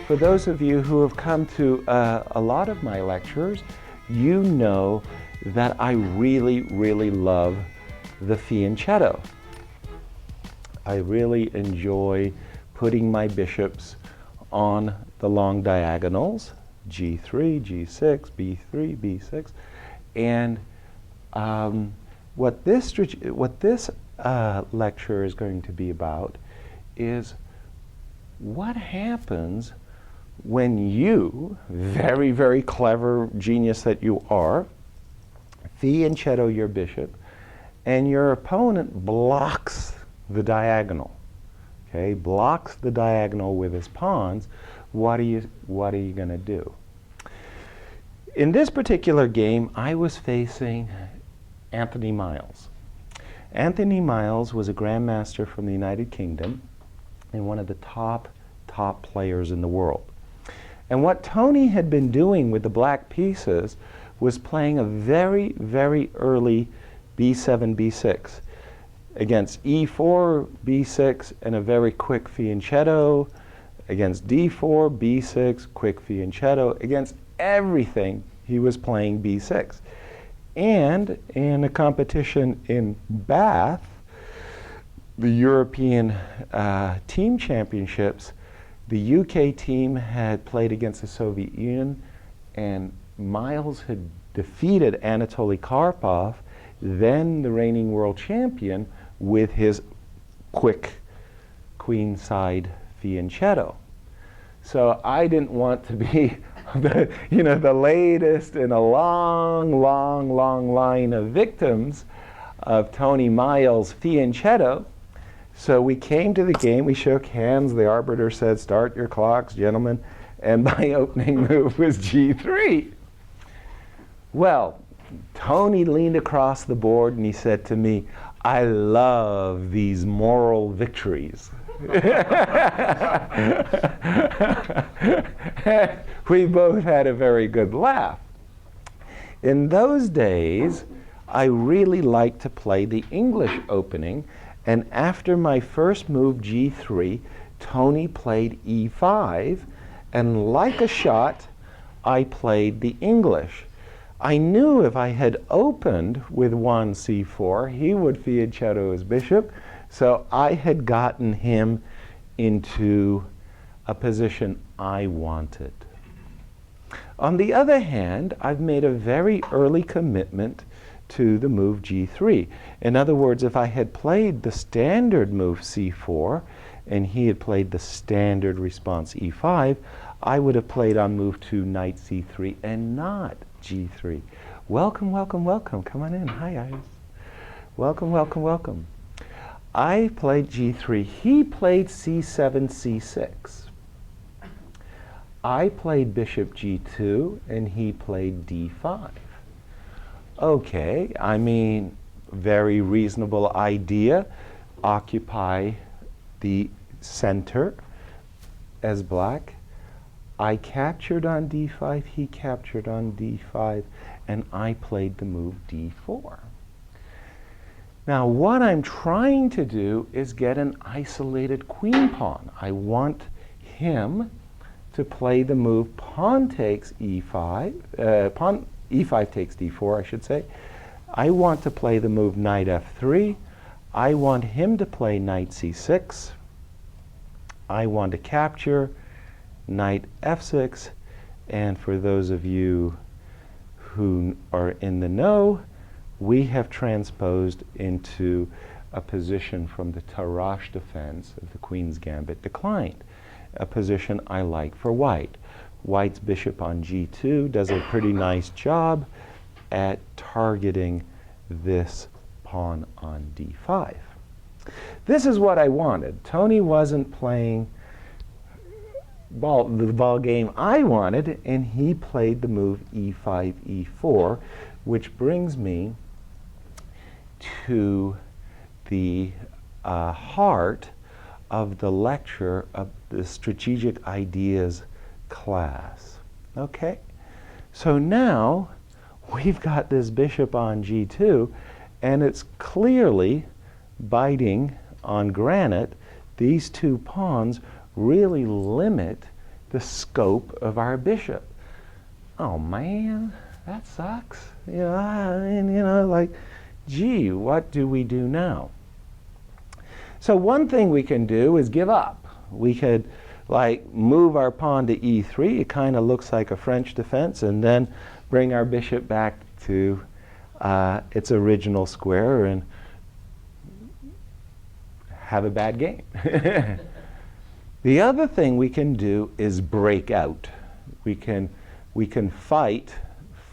For those of you who have come to a lot of my lectures, you know that I really, really love the fianchetto. I really enjoy putting my bishops on the long diagonals, G3, G6, B3, B6, and what this lecture is going to be about is what happens when you, very, very clever genius that you are, fianchetto your bishop, and your opponent blocks the diagonal. Okay, blocks the diagonal with his pawns. What are you going to do? In this particular game, I was facing Anthony Miles. Anthony Miles was a grandmaster from the United Kingdom and one of the top players in the world. And what Tony had been doing with the black pieces was playing a very, very early B7, B6 against E4, B6, and a very quick fianchetto, against D4, B6, quick fianchetto, against everything he was playing B6. And in a competition in Bath, the European team championships, the UK team had played against the Soviet Union, and Miles had defeated Anatoly Karpov, then the reigning world champion, with his quick queenside fianchetto. So I didn't want to be the latest in a long line of victims of Tony Miles' fianchetto. So we came to the game, we shook hands, the arbiter said, "Start your clocks, gentlemen," and my opening move was G3. Well, Tony leaned across the board and he said to me, "I love these moral victories." We both had a very good laugh. In those days, I really liked to play the English opening, and after my first move, G3, Tony played E5, and like a shot, I played the English. I knew if I had opened with one C4, he would fianchetto his bishop, so I had gotten him into a position I wanted. On the other hand, I've made a very early commitment to the move G3. In other words, if I had played the standard move C4 and he had played the standard response E5, I would have played on move 2 knight C3 and not G3. Welcome, welcome, welcome. Come on in. Hi, guys. Welcome, welcome, welcome. I played G3. He played C7, C6. I played bishop G2, and he played D5. Okay, I mean, very reasonable idea. Occupy the center as black. I captured on D5, he captured on D5, and I played the move D4. Now, what I'm trying to do is get an isolated queen pawn. I want him to play the move pawn takes E5, E5 takes D4, I should say. I want to play the move knight F3. I want him to play knight C6. I want to capture knight F6, and for those of you who are in the know, we have transposed into a position from the Tarrasch defense of the Queen's Gambit declined, a position I like for white. White's bishop on G2 does a pretty nice job at targeting this pawn on D5. This is what I wanted. Tony wasn't playing the ball game I wanted, and he played the move E5, E4, which brings me to the heart of the lecture of the Strategic Ideas class. Okay? So now we've got this bishop on G2, and it's clearly biting on granite. These two pawns really limit the scope of our bishop. Oh man, that sucks. Like, gee, what do we do now? So one thing we can do is give up. We could like move our pawn to e3. It kind of looks like a French defense, and then bring our bishop back to its original square and have a bad game. The other thing we can do is break out. We can fight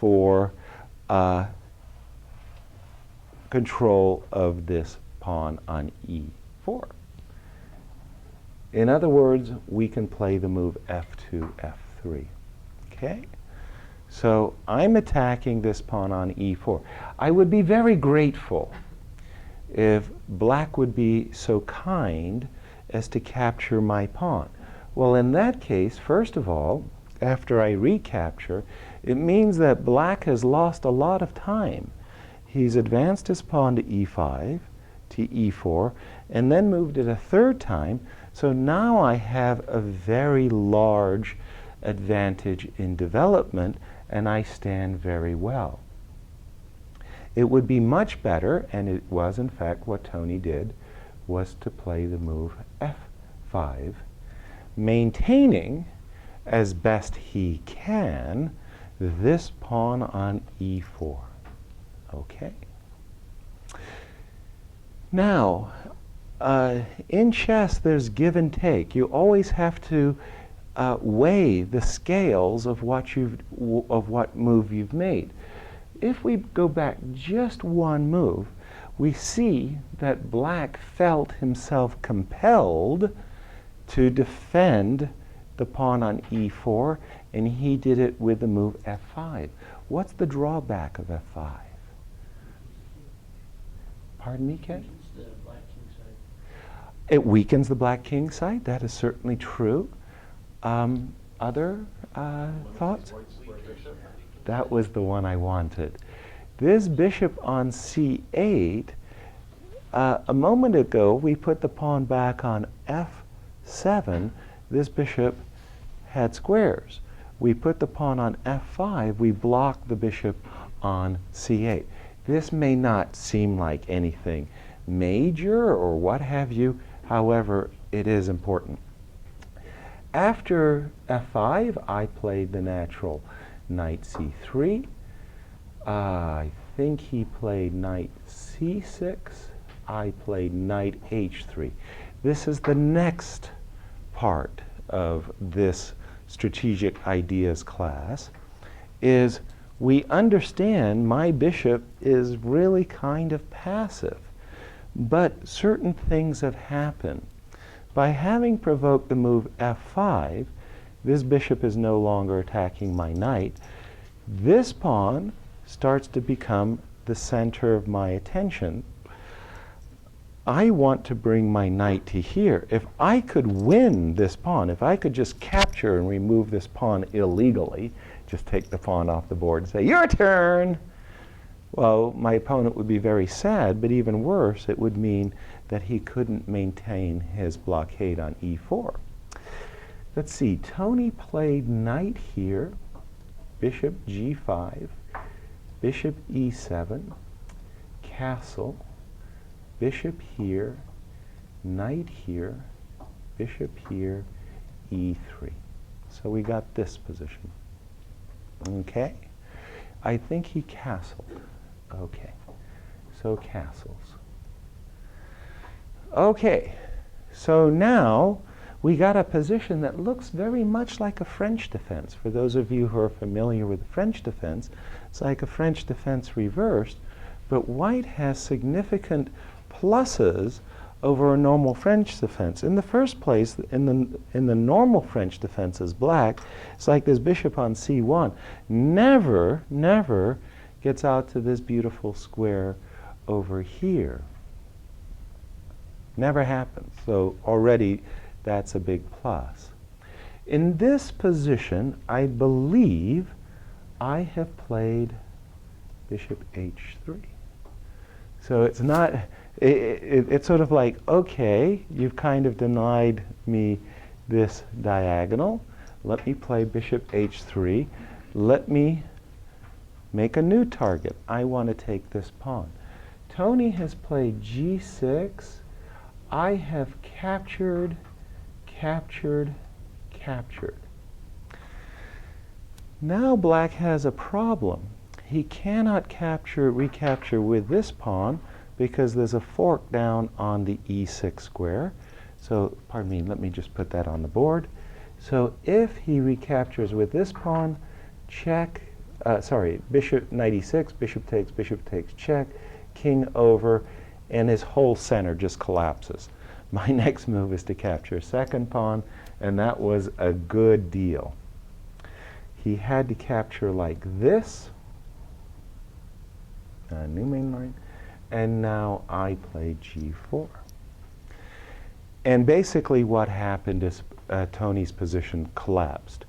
for control of this pawn on e4. In other words, we can play the move f2, f3. Okay? So I'm attacking this pawn on e4. I would be very grateful if black would be so kind as to capture my pawn. Well, in that case, first of all, after I recapture, it means that black has lost a lot of time. He's advanced his pawn to e5, to e4, and then moved it a third time. So now I have a very large advantage in development, and I stand very well. It would be much better, and it was in fact what Tony did, was to play the move f5, maintaining as best he can this pawn on e4. Okay? Now, in chess there's give and take. You always have to weigh the scales of what move you've made. If we go back just one move, we see that black felt himself compelled to defend the pawn on e4, and he did it with the move f5. What's the drawback of f5? Pardon me, Ken? The black king side. It weakens the black king side. That is certainly true. Other thoughts? That was the one I wanted. This bishop on c8, a moment ago we put the pawn back on f7. This bishop had squares. We put the pawn on f5. We blocked the bishop on c8. This may not seem like anything major or what have you. However, it is important. After f5, I played the natural knight c3. I think he played knight c6. I played knight h3. This is the next part of this strategic ideas class, is we understand my bishop is really kind of passive, but certain things have happened. By having provoked the move f5, this bishop is no longer attacking my knight. This pawn starts to become the center of my attention. I want to bring my knight to here. If I could win this pawn, if I could just capture and remove this pawn illegally, just take the pawn off the board and say, "Your turn!" Well, my opponent would be very sad, but even worse, it would mean that he couldn't maintain his blockade on e4. Let's see, Tony played knight here, bishop g5, bishop e7, castle, bishop here, knight here, bishop here, e3. So we got this position. Okay? I think he castled. Okay. So castles. Okay. So now we got a position that looks very much like a French defense. For those of you who are familiar with the French defense, it's like a French defense reversed, but white has significant pluses over a normal French defense. In the first place, in the normal French defense as black, it's like this bishop on c1 never gets out to this beautiful square over here. Never happens. So already that's a big plus. In this position, I believe I have played bishop h3. So it's not, it's sort of like, okay, you've kind of denied me this diagonal. Let me play bishop h3. Let me make a new target. I want to take this pawn. Tony has played g6. I have captured, captured, captured. Now black has a problem. He cannot recapture with this pawn because there's a fork down on the e6 square. So, pardon me, let me just put that on the board. So if he recaptures with this pawn, check, bishop knight e6, bishop takes check, king over, and his whole center just collapses. My next move is to capture a second pawn, and that was a good deal. He had to capture like this, new main line, and now I play g4. And basically what happened is Tony's position collapsed.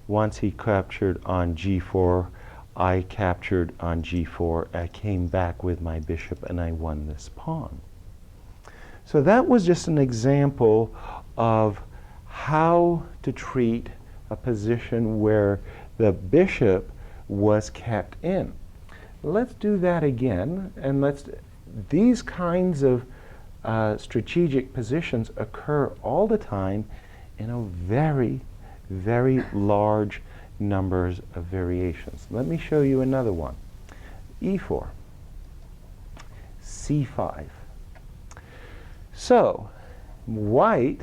Once he captured on g4, I captured on g4. I came back with my bishop and I won this pawn. So that was just an example of how to treat a position where the bishop was kept in. Let's do that again, and these kinds of strategic positions occur all the time in a very, very large numbers of variations. Let me show you another one. e4, c5. So, white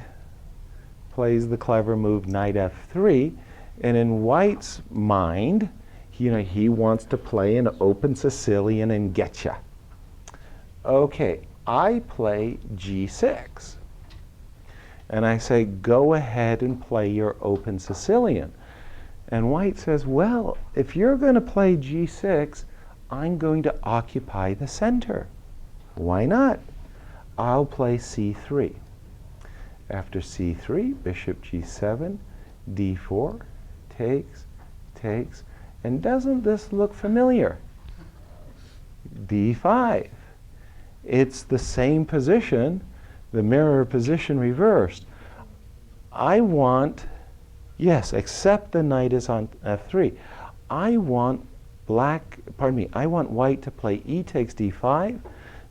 plays the clever move knight f3, and in white's mind, he wants to play an open Sicilian and getcha. Okay, I play g6. And I say, go ahead and play your open Sicilian. And white says, well, if you're going to play g6, I'm going to occupy the center. Why not? I'll play c3. After c3, bishop g7, d4, takes, takes. And doesn't this look familiar? d5. It's the same position, the mirror position reversed. I want, yes, except the knight is on f3. I want I want white to play e takes d5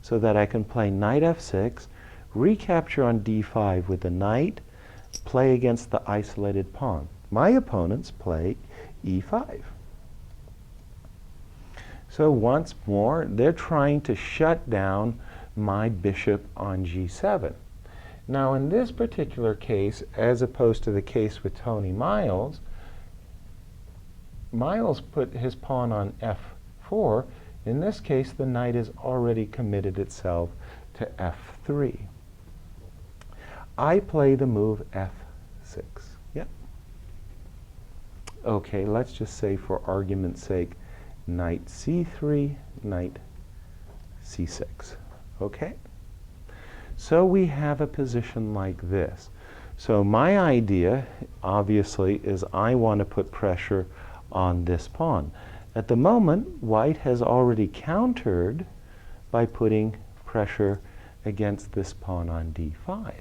so that I can play knight f6, recapture on d5 with the knight, play against the isolated pawn. My opponents play e5. So once more, they're trying to shut down my bishop on g7. Now in this particular case, as opposed to the case with Tony Miles, Miles put his pawn on f4. In this case, the knight has already committed itself to f3. I play the move f6. Yep. Okay, let's just say for argument's sake, knight c3, knight c6. Okay? So we have a position like this. So my idea, obviously, is I want to put pressure on this pawn. At the moment, white has already countered by putting pressure against this pawn on d5.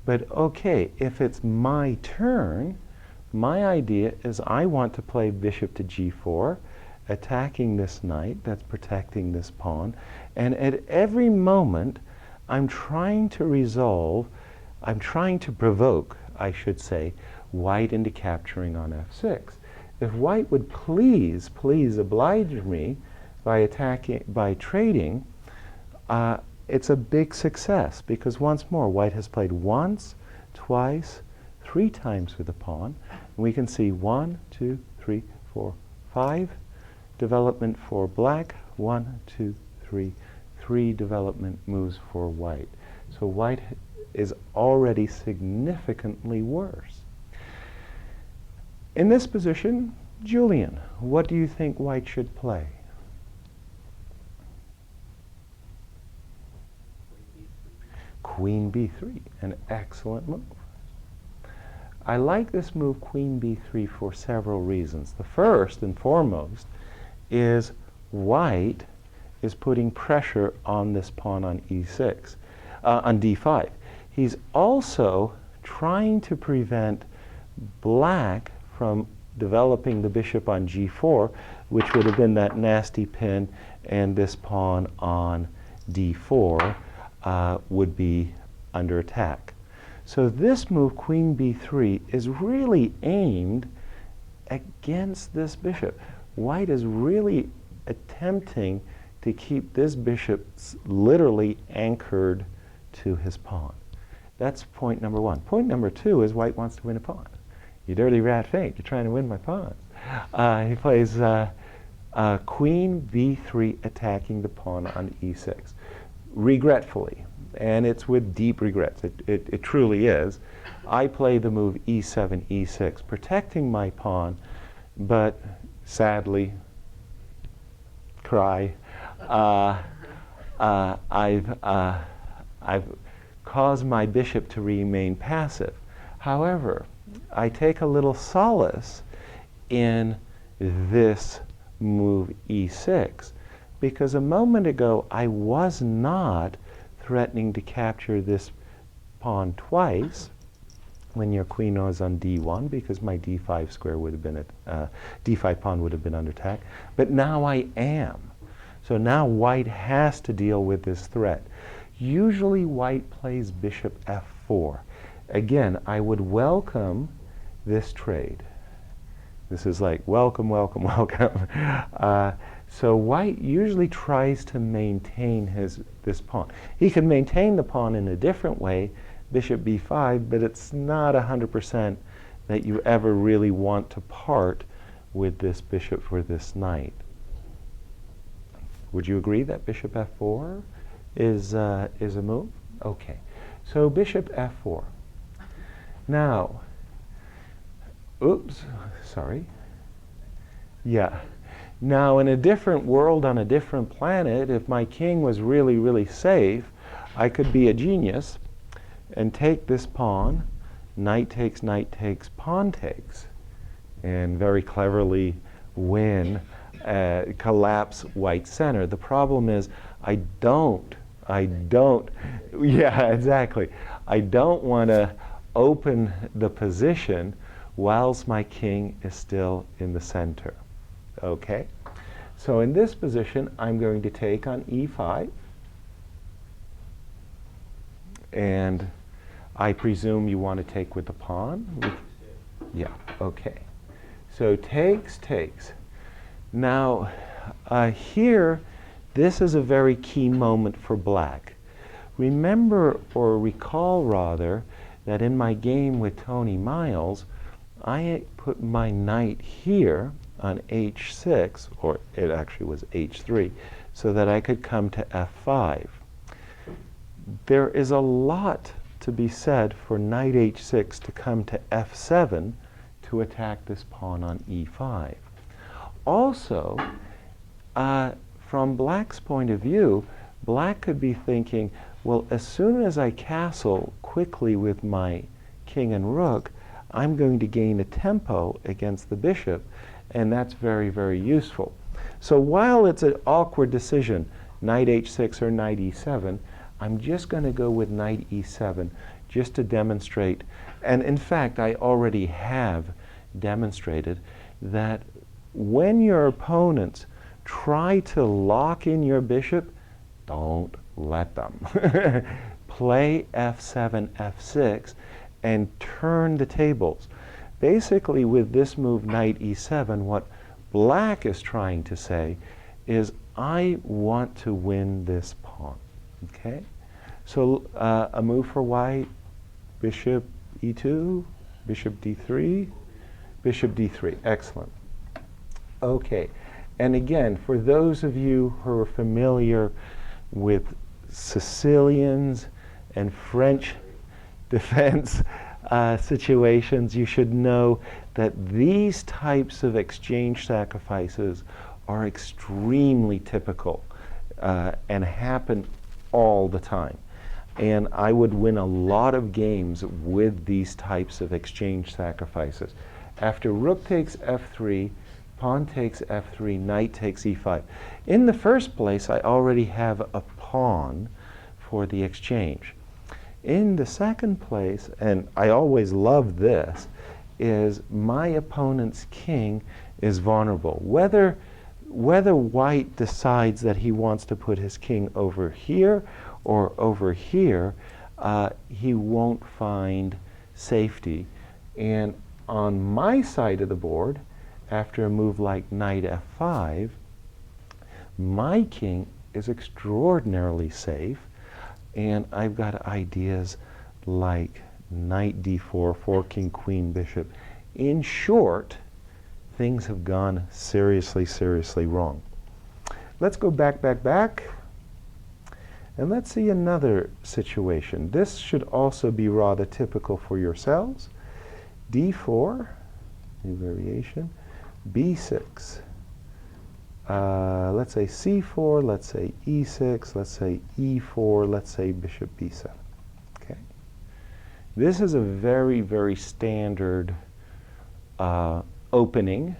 But okay, if it's my turn, my idea is I want to play bishop to g4, attacking this knight that's protecting this pawn, and at every moment I'm trying to provoke, I should say, white into capturing on f6. If white would please oblige me by trading, it's a big success, because once more white has played once, twice, 3 times with the pawn. And we can see 1, 2, 3, 4, 5 development for black, 1, 2, 3 development moves for white. So white is already significantly worse. In this position, Julian, what do you think white should play? Queen b3, an excellent move. I like this move, queen b3, for several reasons. The first and foremost is white is putting pressure on this pawn on on d5. He's also trying to prevent black from developing the bishop on g4, which would have been that nasty pin, and this pawn on d4 would be under attack. So this move, queen b3, is really aimed against this bishop. White is really attempting to keep this bishop literally anchored to his pawn. That's point number one. Point number two is white wants to win a pawn. You dirty rat fate, you're trying to win my pawns. He plays queen b3 attacking the pawn on e6. Regretfully, and it's with deep regrets, it truly is. I play the move e7, e6, protecting my pawn, but sadly, cry, I've caused my bishop to remain passive. However, I take a little solace in this move e6, because a moment ago I was not threatening to capture this pawn twice when your queen was on d1, because my d5 square would have been d5 pawn would have been under attack. But now I am. So now white has to deal with this threat. Usually white plays bishop f4. Again, I would welcome this trade. This is like welcome, welcome, welcome. So white usually tries to maintain this pawn. He can maintain the pawn in a different way, bishop b5, but it's not 100% that you ever really want to part with this bishop for this knight. Would you agree that bishop f4 is a move? Okay. So bishop f4. Now, oops, sorry. Yeah. Now, in a different world, on a different planet, if my king was really, really safe, I could be a genius and take this pawn, knight takes, pawn takes, and very cleverly win, collapse white's center. The problem is I don't, yeah, exactly. I don't want to open the position whilst my king is still in the center. Okay? So in this position, I'm going to take on e5. And I presume you want to take with the pawn? Yeah, okay. So takes. Now, here, this is a very key moment for black. Remember, or recall rather, that in my game with Tony Miles, I put my knight here on h6, or it actually was h3, so that I could come to f5. There is a lot to be said for knight h6 to come to f7 to attack this pawn on e5. Also, from black's point of view, black could be thinking, well, as soon as I castle quickly with my king and rook, I'm going to gain a tempo against the bishop, and that's very, very useful. So while it's an awkward decision, knight h6 or knight e7, I'm just going to go with knight e7 just to demonstrate, and in fact I already have demonstrated, that when your opponents try to lock in your bishop, don't let them. Play f7, f6, and turn the tables. Basically, with this move, knight e7, what black is trying to say is, I want to win this pawn. Okay? So a move for white, bishop e2, bishop d3, bishop d3. Excellent. Okay. And again, for those of you who are familiar with Sicilians and French defense situations, you should know that these types of exchange sacrifices are extremely typical and happen all the time. And I would win a lot of games with these types of exchange sacrifices. After rook takes f3, pawn takes f3, knight takes e5. In the first place, I already have a pawn for the exchange. In the second place, and I always love this, is my opponent's king is vulnerable. Whether white decides that he wants to put his king over here or over here, he won't find safety. And on my side of the board, after a move like knight f5, my king is extraordinarily safe, and I've got ideas like knight d4, forking queen bishop. In short, things have gone seriously, seriously wrong. Let's go back, and let's see another situation. This should also be rather typical for yourselves. d4, new variation, b6. Let's say c4, let's say e6, let's say e4, let's say bishop b7. Okay. This is a very, very standard opening.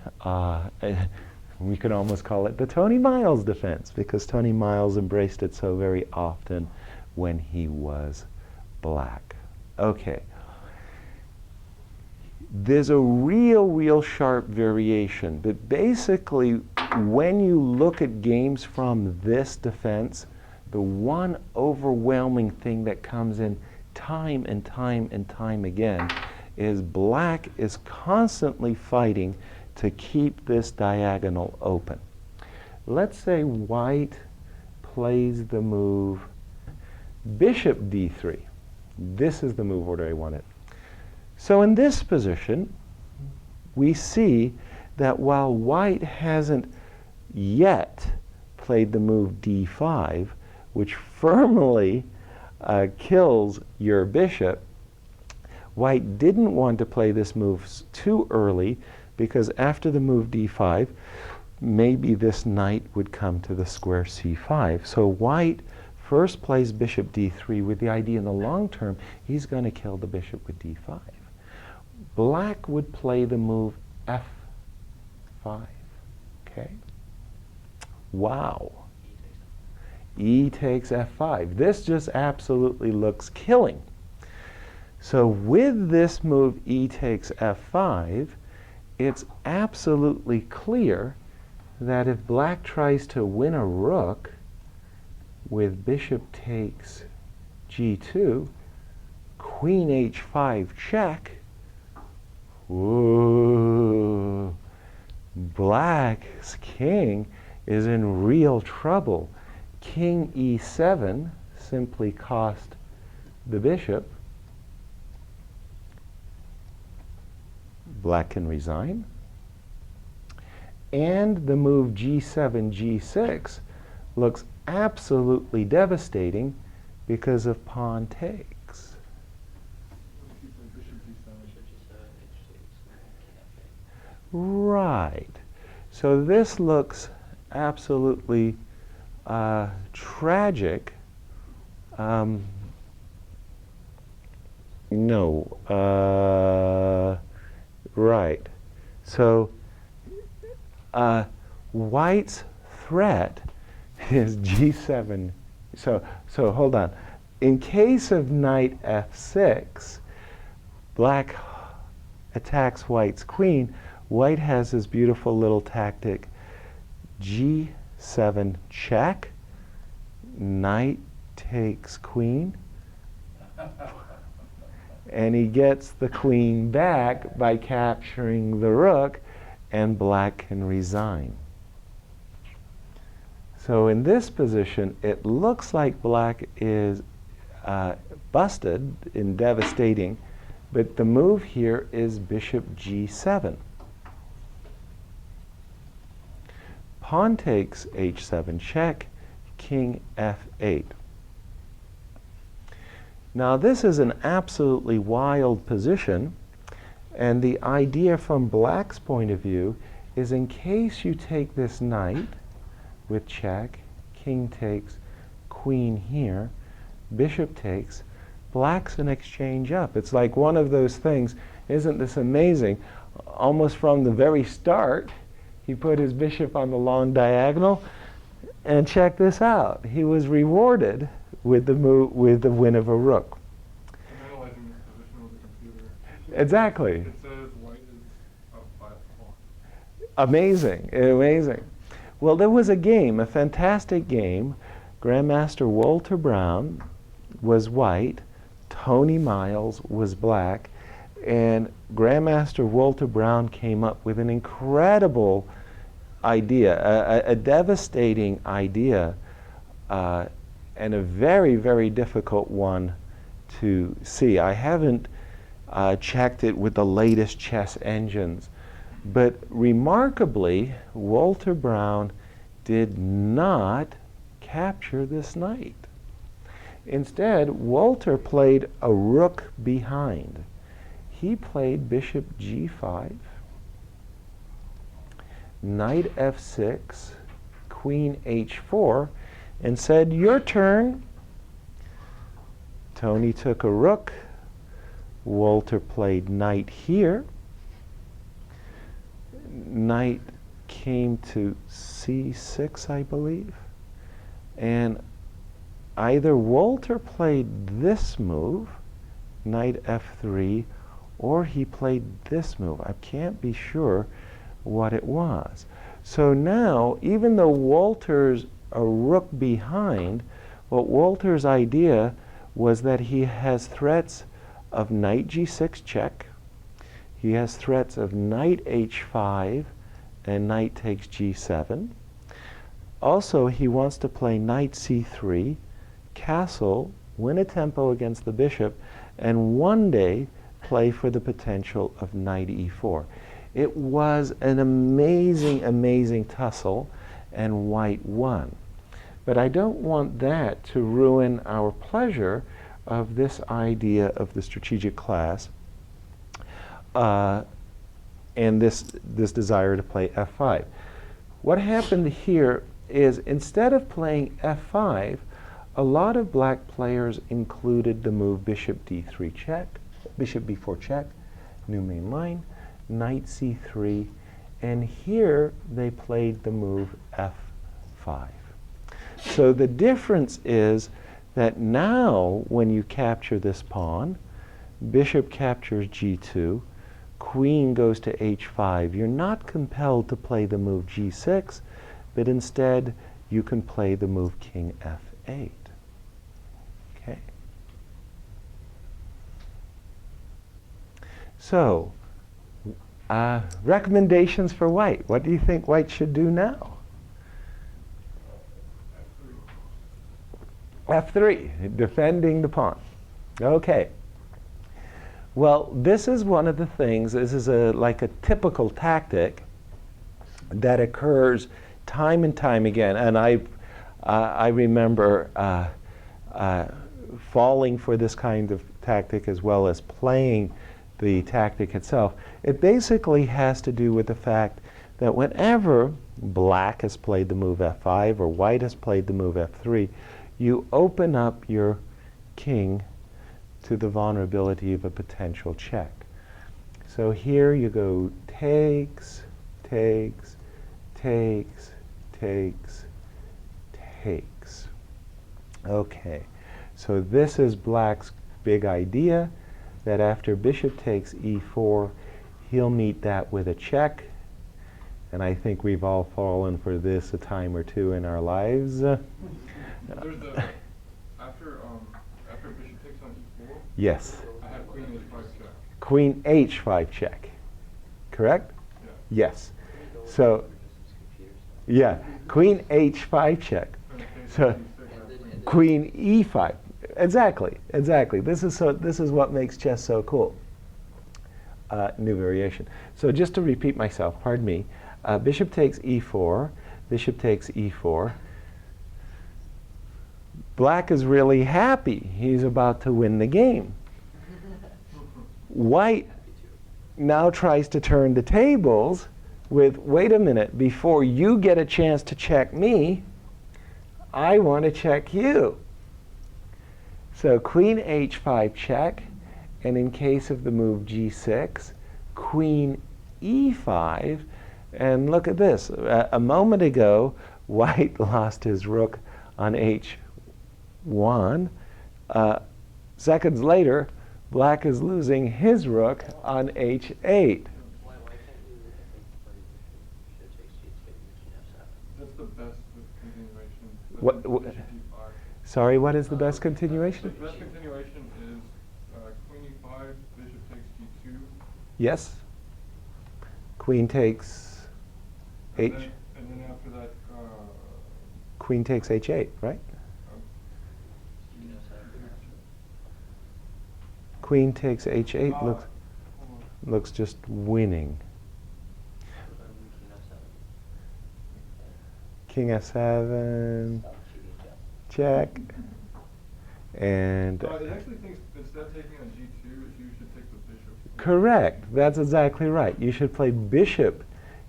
We could almost call it the Tony Miles defense, because Tony Miles embraced it so very often when he was black. Okay. There's a real sharp variation, but basically when you look at games from this defense, the one overwhelming thing that comes in time and time again is black is constantly fighting to keep this diagonal open. Let's say white plays the move bishop d3. This is the move order I wanted. So in this position, we see that while white hasn't yet played the move d5, which firmly kills your bishop, white didn't want to play this move too early, because after the move d5, maybe this knight would come to the square c5. So white first plays bishop d3 with the idea in the long term he's going to kill the bishop with d5. Black would play the move f5. Okay? Wow. E takes f5. This just absolutely looks killing. So with this move e takes f5, it's absolutely clear that if black tries to win a rook with bishop takes g2, queen h5 check, ooh, black's king is in real trouble. King e7 simply cost the bishop. Black can resign. And the move g7, g6 looks absolutely devastating because of pawn takes. Right. So this looks absolutely tragic. Right. So white's threat is g7. So hold on. In case of knight f6, black attacks white's queen. White has this beautiful little tactic, g7 check, knight takes queen, and he gets the queen back by capturing the rook, and black can resign. So in this position, it looks like black is busted in devastating, but the move here is bishop g7. Pawn takes h7 check, king f8. Now this is an absolutely wild position, and the idea from black's point of view is in case you take this knight with check, king takes, queen here, bishop takes, black's an exchange up. It's like one of those things, isn't this amazing? Almost from the very start, he put his bishop on the long diagonal, and check this out. He was rewarded with the win of a rook. I'm analyzing this position with the computer. Exactly. It says white Amazing, amazing. Well, there was a game, a fantastic game. Grandmaster Walter Brown was white, Tony Miles was black, and Grandmaster Walter Brown came up with an incredible idea, a devastating idea, and a very, very difficult one to see. I haven't checked it with the latest chess engines, but remarkably, Walter Brown did not capture this knight. Instead, Walter played a rook behind. He played bishop g5, knight f6, queen h4, and said, "Your turn." Tony took a rook. Walter played knight here. Knight came to c6, I believe. And either Walter played this move, knight f3, or he played this move. I can't be sure what it was. So now, even though Walter's a rook behind, what Walter's idea was that he has threats of knight g6 check. He has threats of knight h5 and knight takes g7. Also, he wants to play knight c3, castle, win a tempo against the bishop, and one day play for the potential of knight e4. It was an amazing, amazing tussle, and white won. But I don't want that to ruin our pleasure of this idea of the strategic class and this desire to play f5. What happened here is, instead of playing f5, a lot of black players included the move bishop d3 check, bishop b4 check, new main line, knight c3, and here they played the move f5. So the difference is that now when you capture this pawn, bishop captures g2, queen goes to h5, you're not compelled to play the move g6, but instead you can play the move king f8. Okay. So, recommendations for white. What do you think white should do now? F3, defending the pawn. Okay. Well, this is one of the things, this is like a typical tactic that occurs time and time again. And I remember falling for this kind of tactic as well as playing the tactic itself. It basically has to do with the fact that whenever black has played the move f5 or white has played the move f3, you open up your king to the vulnerability of a potential check. So here you go takes, takes, takes, takes, takes. Okay, so this is black's big idea, that after bishop takes e4, he'll meet that with a check. And I think we've all fallen for this a time or two in our lives. There's a, after bishop takes on e4, yes. I have queen h5 check. Queen h5 check. Correct? Yeah. Yes. So, yeah, queen h5 check. So, queen e5. Exactly, exactly. This is what makes chess so cool. New variation. So just to repeat myself, pardon me. Bishop takes e4. Bishop takes e4. Black is really happy. He's about to win the game. White now tries to turn the tables with, wait a minute, before you get a chance to check me, I want to check you. So queen h5 check, and in case of the move g6, queen e5, and look at this. A moment ago, white lost his rook on h1. Seconds later, black is losing his rook on h8. What, bishop d5. sorry, what is the best The continuation? best continuation is queen e5, bishop takes d2. Yes. Queen takes And h. then, and then after that, Queen takes h8, right? Queen takes h8 looks hold on. looks just winning. King f7, check, and It actually thinks instead of taking on g2, you should take the bishop. correct. That's exactly right. You should play bishop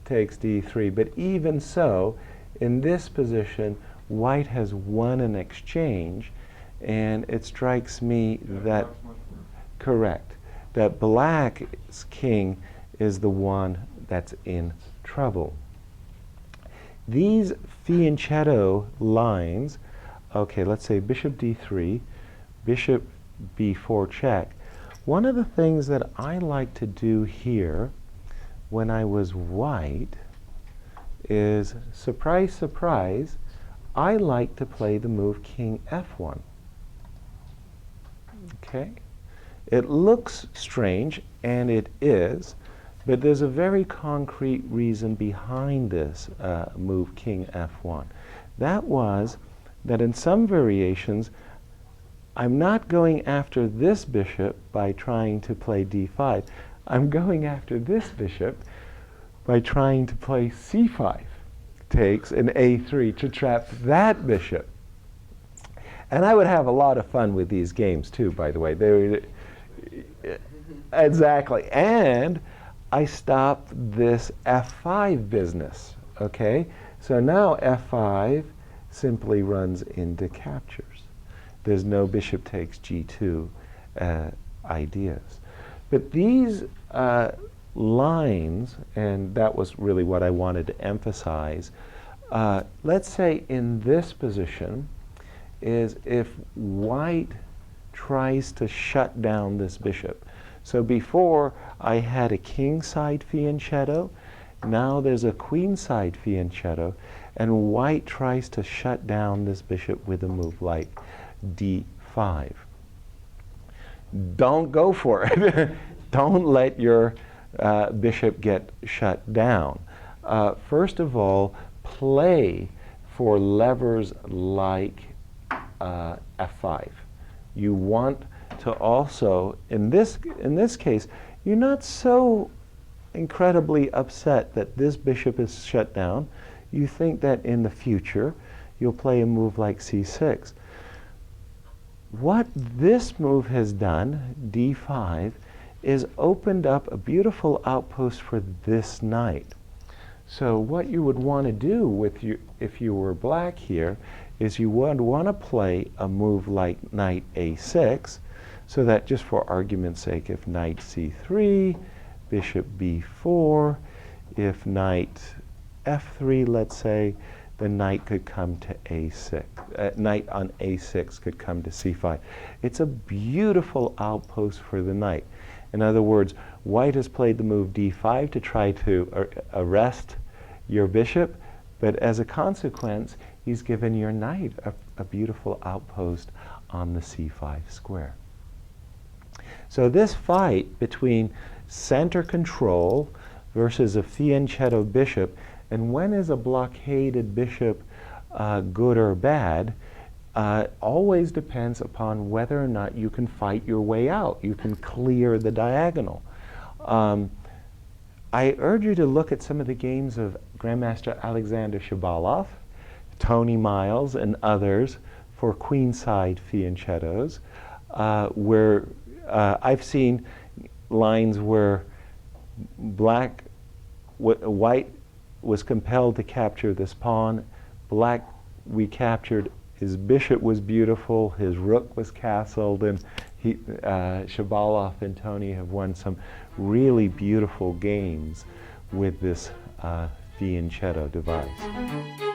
takes d3, but even so, in this position, white has won an exchange, and it strikes me Yeah, that black's much worse. correct, that black's king is the one that's in trouble. These fianchetto lines, okay, let's say bishop d3, bishop b4 check. One of the things that I like to do here when I was white is, surprise, surprise, I like to play the move king f1. Okay? It looks strange, and it is, but there's a very concrete reason behind this move king f1. That was that in some variations, I'm not going after this bishop by trying to play d5. I'm going after this bishop by trying to play c5 takes an a3 to trap that bishop. And I would have a lot of fun with these games too, by the way. They were, exactly. And I stopped this f5 business, okay? So now f5 simply runs into captures. There's no bishop takes g2 ideas. But these lines, and that was really what I wanted to emphasize, let's say in this position, is if white tries to shut down this bishop. So before I had a king side fianchetto, now there's a queen side fianchetto, and white tries to shut down this bishop with a move like d5. Don't go for it. Don't let your bishop get shut down. First of all, play for levers like f5. You want to also, in this case, you're not so incredibly upset that this bishop is shut down. You think that in the future you'll play a move like c6. What this move has done, d5, is opened up a beautiful outpost for this knight. So what you would want to do with you, if you were black here, is you would want to play a move like knight a6, so that just for argument's sake, if knight c3, bishop b4, if knight f3, let's say, the knight could come to a6. Knight on a6 could come to c5. It's a beautiful outpost for the knight. In other words, white has played the move d5 to try to arrest your bishop, but as a consequence, he's given your knight a beautiful outpost on the c5 square. So this fight between center control versus a fianchetto bishop, and when is a blockaded bishop good or bad, always depends upon whether or not you can fight your way out. You can clear the diagonal. I urge you to look at some of the games of Grandmaster Alexander Shabalov, Tony Miles, and others for queenside fianchettos, where I've seen lines where white was compelled to capture this pawn. Black recaptured. His bishop was beautiful. His rook was castled, and Shabalov and Tony have won some really beautiful games with this fianchetto device.